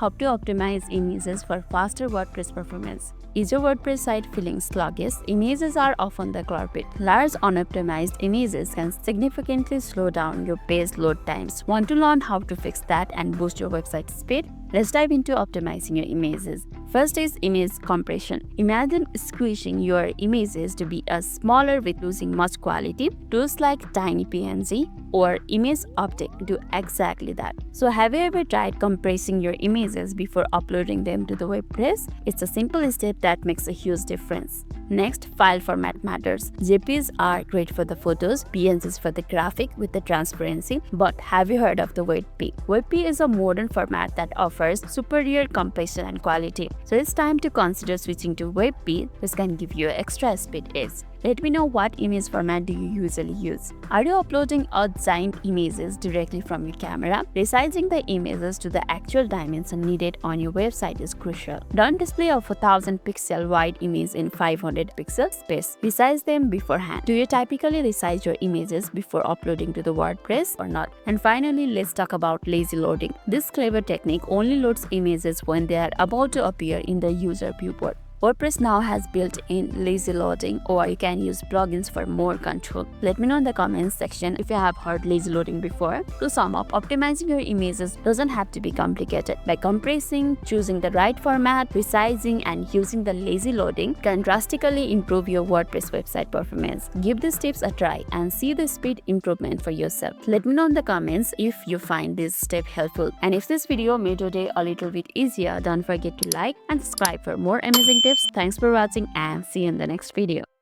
How to optimize images for faster WordPress performance. Is your WordPress site feeling sluggish? Images are often the culprit. Large unoptimized images can significantly slow down your page load times. Want to learn how to fix that and boost your website speed? Let's dive into optimizing your images. First is image compression. Imagine squishing your images to be smaller with losing much quality. Tools like Tiny PNG or Image Optic do exactly that. So have you ever tried compressing your images before uploading them to the WordPress? It's a simple step that makes a huge difference. Next, file format matters. JPEGs are great for the photos, PNGs for the graphic with the transparency, but have you heard of the WebP? WebP is a modern format that offers superior compression and quality. So it's time to consider switching to WebP, which can give you extra speed edge. Let me know what image format do you usually use. Are you uploading giant images directly from your camera? Resizing the images to the actual dimension needed on your website is crucial. Don't display a 4000 pixel wide image in 500 pixel space. Resize them beforehand. Do you typically resize your images before uploading to the WordPress or not? And finally, let's talk about lazy loading. This clever technique only loads images when they are about to appear in the user viewport. WordPress now has built-in lazy loading, or you can use plugins for more control. Let me know in the comments section if you have heard lazy loading before. To sum up, optimizing your images doesn't have to be complicated. By compressing, choosing the right format, resizing, and using the lazy loading can drastically improve your WordPress website performance. Give these tips a try and see the speed improvement for yourself. Let me know in the comments if you find this step helpful. And if this video made your day a little bit easier, don't forget to like and subscribe for more amazing tips. Thanks for watching and see you in the next video.